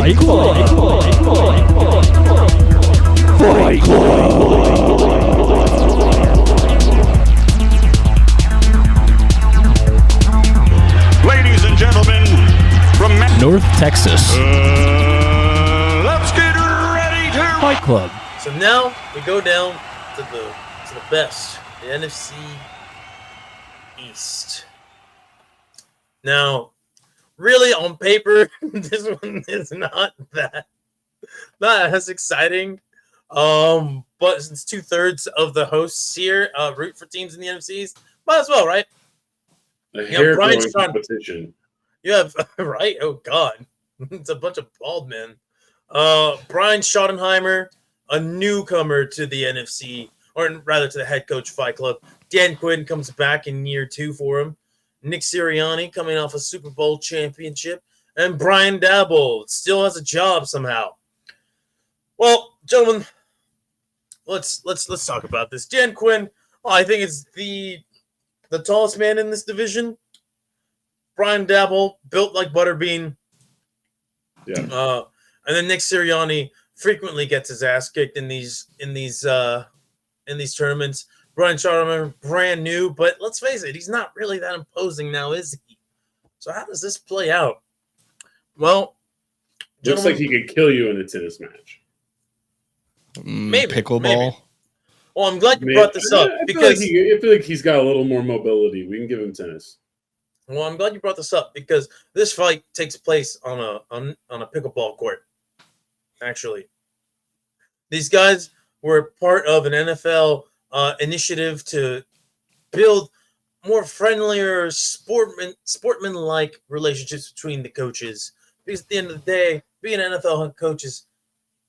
Fight Club. Ladies and gentlemen, from North Texas. let's get ready to Fight Club. So now we go down to the best, the NFC East. Now, really, on paper, this one is not as exciting. But since 2/3 of the hosts here root for teams in the NFC East, might as well, right? A hair-throwing Brian's competition. You have right. Oh God, it's a bunch of bald men. Brian Schottenheimer, a newcomer to the NFC, or rather to the head coach Fight Club. Dan Quinn comes back in year 2 for him. Nick Sirianni coming off a Super Bowl championship, and Brian Daboll still has a job somehow. Well, gentlemen, let's talk about this. Dan Quinn, I think it's the tallest man in this division. Brian Daboll, built like Butterbean. Yeah. And then Nick Sirianni frequently gets his ass kicked in these tournaments. Brian Schottenheimer, brand new, but let's face it, he's not really that imposing now, is he? So how does this play out? Well, looks like he could kill you in a tennis match. Maybe pickleball. Maybe. Well, I'm glad you brought this up because I feel like he's got a little more mobility. We can give him tennis. Well, I'm glad you brought this up because this fight takes place on a pickleball court. Actually, these guys were part of an NFL initiative to build more friendlier, sportsman-like relationships between the coaches. Because at the end of the day, being an NFL head coach is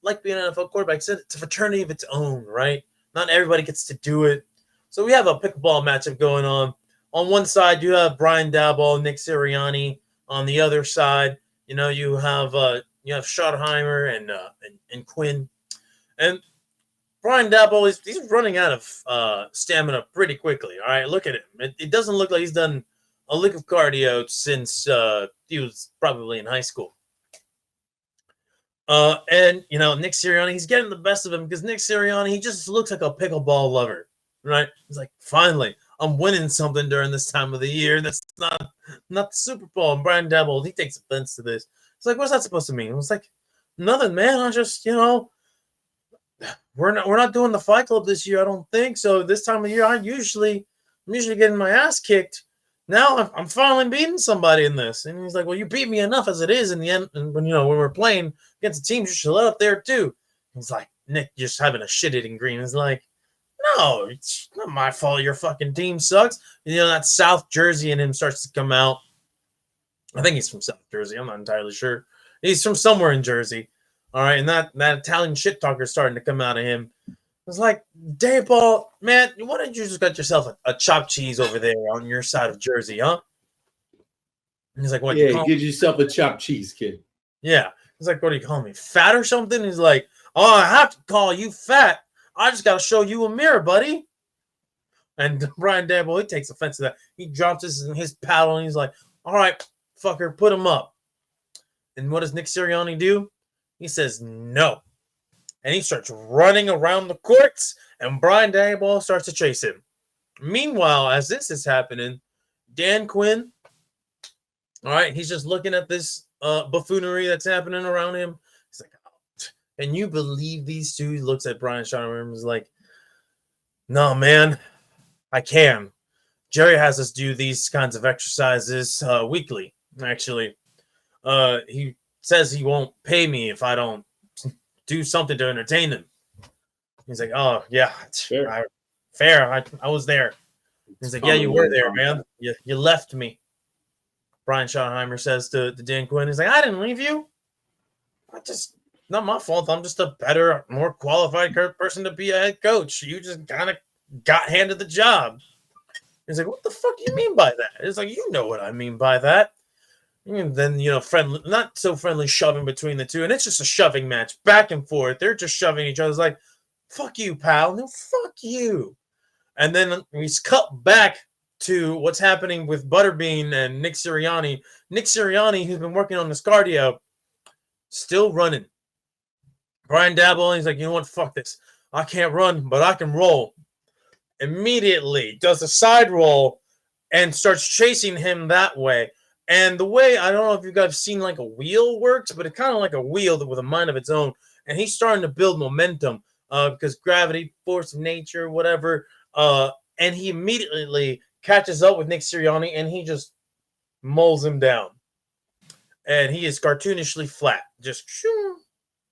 like being an NFL quarterback. It's a fraternity of its own, right? Not everybody gets to do it. So we have a pickleball matchup going on. On one side, you have Brian Daboll, Nick Sirianni. On the other side, you have Schottenheimer and Quinn. And Brian Daboll he's running out of stamina pretty quickly. All right, look at him. It doesn't look like he's done a lick of cardio since he was probably in high school. And Nick Sirianni, he's getting the best of him because Nick Sirianni, he just looks like a pickleball lover, right? He's like, finally, I'm winning something during this time of the year. That's not the Super Bowl. And Brian Daboll, he takes offense to this. It's like, what's that supposed to mean? I was like, nothing, man. I just, we're not doing the Fight Club this year. I don't think so. This time of year, I'm usually getting my ass kicked. Now I'm finally beating somebody in this. And he's like, well, you beat me enough as it is in the end. And when we're playing against the teams, you should let up there too. He's like, Nick, you're just having a shit-eating green. He's like, no, it's not my fault. Your fucking team sucks. That South Jersey in him starts to come out. I think he's from South Jersey. I'm not entirely sure. He's from somewhere in Jersey. All right. And that Italian shit talker is starting to come out of him. It's like, Daboll, man, why don't you just got yourself a chopped cheese over there on your side of Jersey, huh? And he's like, what? Yeah, get yourself a chopped cheese, kid. Yeah. He's like, what do you call me? Fat or something? He's like, oh, I have to call you fat. I just got to show you a mirror, buddy. And Brian Daboll, he takes offense to that. He drops his paddle and he's like, all right, fucker, put him up. And what does Nick Sirianni do? He says no. And he starts running around the courts, and Brian Daboll starts to chase him. Meanwhile, as this is happening, Dan Quinn, all right, he's just looking at this buffoonery that's happening around him. He's like, oh, can you believe these two? He looks at Brian Schottenheimer and is like, no, man, I can. Jerry has us do these kinds of exercises weekly, actually. He says he won't pay me if I don't do something to entertain him. He's like, oh, yeah, fair. I was there. He's like, yeah, you were there, man. You left me. Brian Schottenheimer says to Dan Quinn, he's like, I didn't leave you. Not my fault. I'm just a better, more qualified person to be a head coach. You just kind of got handed the job. He's like, what the fuck do you mean by that? It's like, you know what I mean by that. And then, friendly, not so friendly shoving between the two. And it's just a shoving match back and forth. They're just shoving each other. It's like, fuck you, pal. No, fuck you. And then he's cut back to what's happening with Butterbean and Nick Sirianni. Nick Sirianni, who's been working on this cardio, still running. Brian Dabble, he's like, you know what? Fuck this. I can't run, but I can roll. Immediately does a side roll and starts chasing him that way. And the way, I don't know if you guys have seen like a wheel works, but it's kind of like a wheel with a mind of its own. And he's starting to build momentum because gravity, force of nature, whatever. And he immediately catches up with Nick Sirianni and he just mows him down. And he is cartoonishly flat, just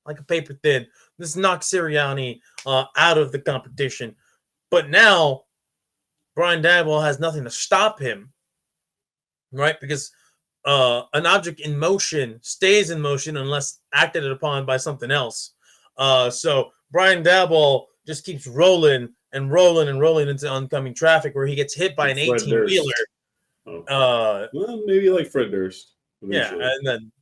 like a paper thin. This knocks Sirianni out of the competition. But now Brian Dabble has nothing to stop him, right? Because an object in motion stays in motion unless acted upon by something else. So Brian Dabble just keeps rolling and rolling and rolling into oncoming traffic where he gets hit by an 18-wheeler. Well, maybe like Fred Durst. Eventually. Yeah, and then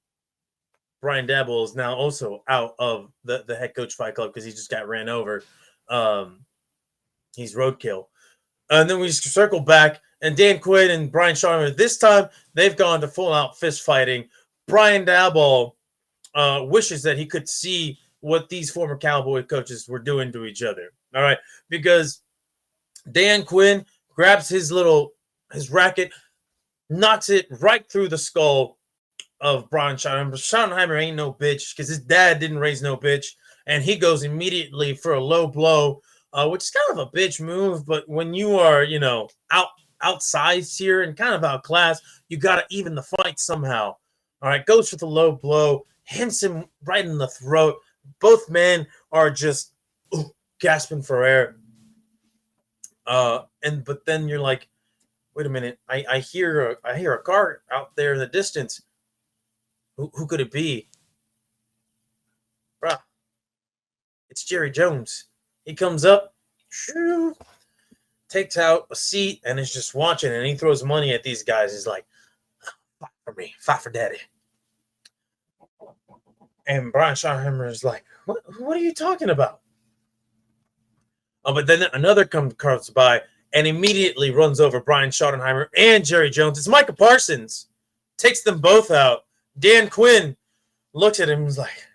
Brian Dabble is now also out of the head coach fight club because he just got ran over. He's roadkill. And then we circle back, and Dan Quinn and Brian Schaumer, this time they've gone to full-out fist fighting. Brian Dabble wishes that he could see what these former Cowboy coaches were doing to each other. All right, because Dan Quinn grabs his racket, knocks it right through the skull of Brian Schaumer. Schauenheimer ain't no bitch because his dad didn't raise no bitch, and he goes immediately for a low blow, which is kind of a bitch move. But when you are, outsized here and kind of outclassed, you got to even the fight somehow. All right, goes for the low blow, hits him right in the throat. Both men are just gasping for air. But then you're like, wait a minute, I hear a car out there in the distance. Who could it be? Bruh, it's Jerry Jones. He comes up, takes out a seat, and is just watching, and he throws money at these guys. He's like, fight for me, fight for daddy. And Brian Schauenheimer is like, what are you talking about? But then another comes by and immediately runs over Brian Schauenheimer and Jerry Jones. It's Micah Parsons. Takes them both out. Dan Quinn looks at him and is like,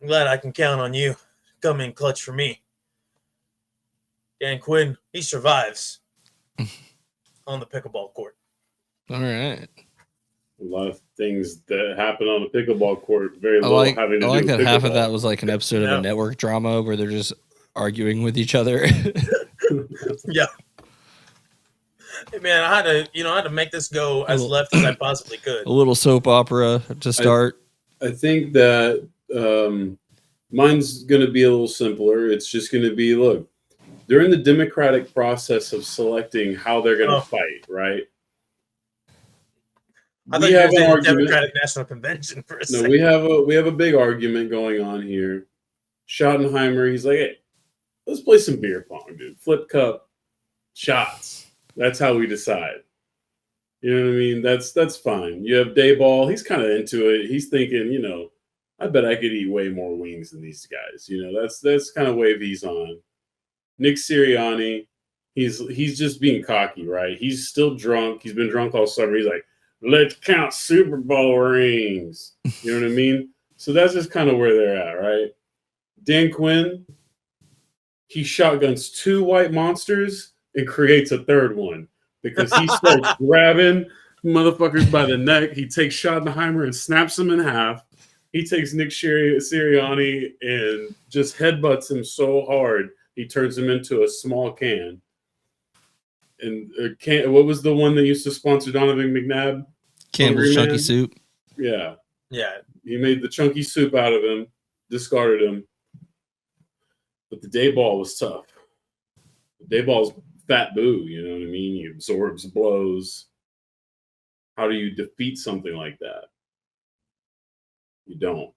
I'm glad I can count on you. Come in clutch for me. Dan Quinn, he survives on the pickleball court. All right. A lot of things that happen on the pickleball court. Very little having to do I like with that half of pickleball. that was like an episode of a network drama where they're just arguing with each other. Yeah. Hey man, I had to make this go as left as I possibly could. A little soap opera to start. I think that mine's going to be a little simpler. It's just going to be, look, they're in the democratic process of selecting how they're going to fight, right? I thought you were saying the Democratic National Convention for a second. We have a big argument going on here. Schauenheimer, he's like, hey, let's play some beer pong, dude. Flip cup, shots. That's how we decide. You know what I mean? That's fine. You have Dayball. He's kind of into it. He's thinking, I bet I could eat way more wings than these guys. That's kind of wave he's on. Nick Sirianni, he's just being cocky, right? He's still drunk. He's been drunk all summer. He's like, let's count Super Bowl rings. You know what I mean? So that's just kind of where they're at, right? Dan Quinn, he shotguns 2 white monsters and creates a third one because he starts grabbing motherfuckers by the neck. He takes Schauenheimer and snaps him in half. He takes Nick Sirianni and just headbutts him so hard he turns him into a small can. And what was the one that used to sponsor Donovan McNabb? Campbell's Chunky Soup. Yeah. Yeah. He made the chunky soup out of him, discarded him. But the Dayball was tough. The Dayball's Fat Boo, you know what I mean? He absorbs blows. How do you defeat something like that? You don't.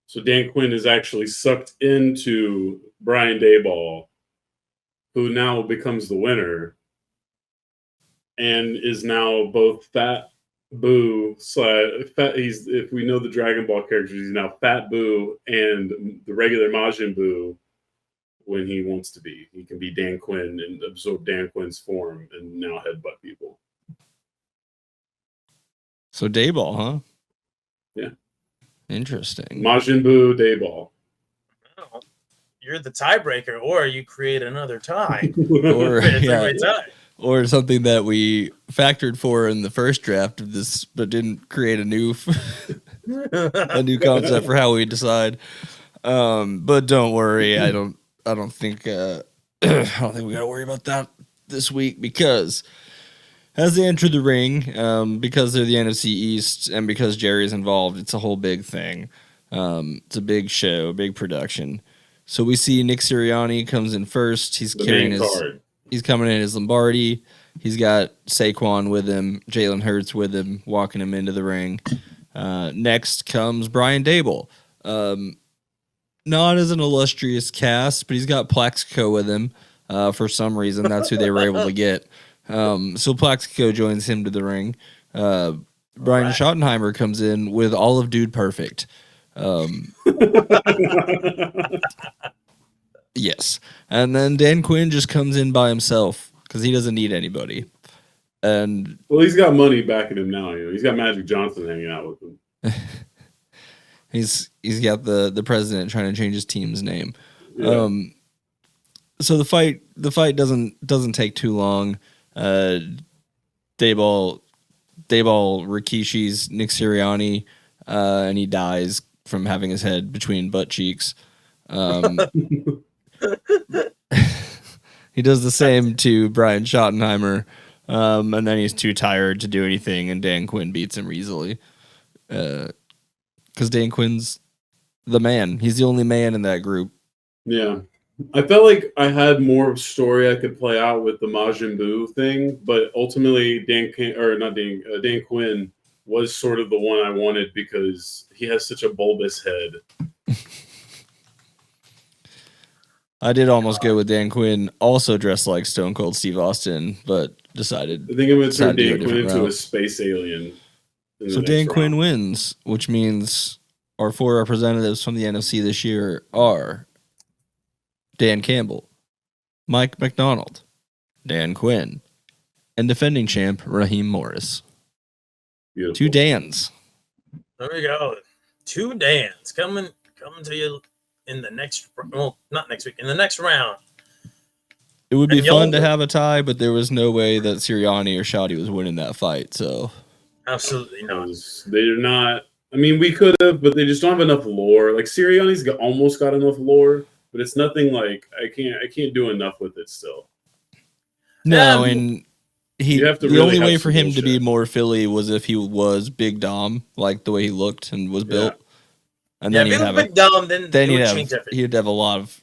So Dan Quinn is actually sucked into Brian Dayball, who now becomes the winner, and is now both Fat Boo. He's, if we know the Dragon Ball characters, he's now Fat Boo and the regular Majin Buu when he wants to be. He can be Dan Quinn and absorb Dan Quinn's form and now headbutt people. So Dayball, huh? Yeah. Interesting. Majin Buu, Dayball. Oh, you're the tiebreaker, or you create another tie. Or It's a yeah, great tie. or something that we factored for in the first draft of this, but didn't create a new concept for how we decide. But don't worry, I don't think I don't think we gotta worry about that this week, because as they enter the ring, because they're the NFC East and because Jerry's involved, it's a whole big thing. It's a big show, a big production. So we see Nick Sirianni comes in first. He's The carrying main his. card. He's coming in his Lombardi. He's got Saquon with him, Jalen Hurts with him, walking him into the ring. Next comes Brian Dable. Not as an illustrious cast, but he's got Plaxico with him. For some reason, that's who they were able to get. So Plaxico joins him to the ring. Brian Schottenheimer comes in with all of Dude Perfect. Yes. And then Dan Quinn just comes in by himself because he doesn't need anybody. And Well, he's got money backing him now. He's got Magic Johnson hanging out with him. he's got the president trying to change his team's name. Yeah. So the fight doesn't take too long. Dayball Rikishi's Nick Sirianni, and he dies from having his head between butt cheeks. He does the same to Brian Schottenheimer, and then he's too tired to do anything, and Dan Quinn beats him easily. Because Dan Quinn's the man. He's the only man in that group. Yeah. I felt like I had more story I could play out with the Majin Buu thing, but ultimately Dan Quinn was sort of the one I wanted because he has such a bulbous head. I did almost go with Dan Quinn, also dressed like Stone Cold Steve Austin, but decided. I think I'm going to turn decided to go a Dan Quinn different into a route. space alien. So Dan Quinn wins, which means our 4 representatives from the NFC this year are Dan Campbell, Mike McDonald, Dan Quinn, and defending champ Raheem Morris. Beautiful. 2 Dans. There we go. 2 Dans coming to you in the next. Well, not next week. In the next round. It would be And fun to y'all- have a tie, but there was no way that Sirianni or Shoddy was winning that fight. So Absolutely not. They're not. I mean, we could have, but they just don't have enough lore. Like Sirianni's almost got enough lore, but it's nothing like I can't do enough with it still. no, Yeah, and You have to the really only have way some for him to be bullshit. more Philly was if he was Big Dom, like the way he looked and was built. And Yeah, then if he'd it have was Big Dom, then it he'd would have change everything. he'd have a lot of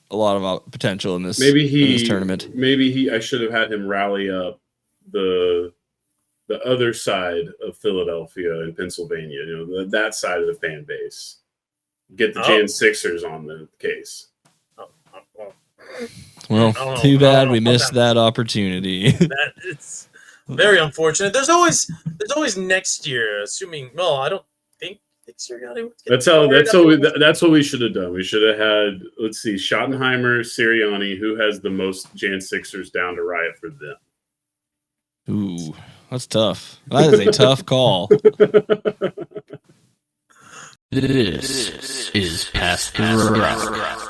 potential in this Maybe in this tournament. I should have had him rally up the other side of Philadelphia and Pennsylvania. That side of the fan base. Get the Jan Sixers on the case. Well, I don't know. too I bad don't we know missed about that opportunity. That it's very unfortunate. There's always next year. Assuming, well, I don't think Sirianni would get That's what we should have done. We should have had, let's see, Schottenheimer, Sirianni, who has the most Jan Sixers down to riot for them. Ooh, that's tough. That is a tough call. This is Past the Rock.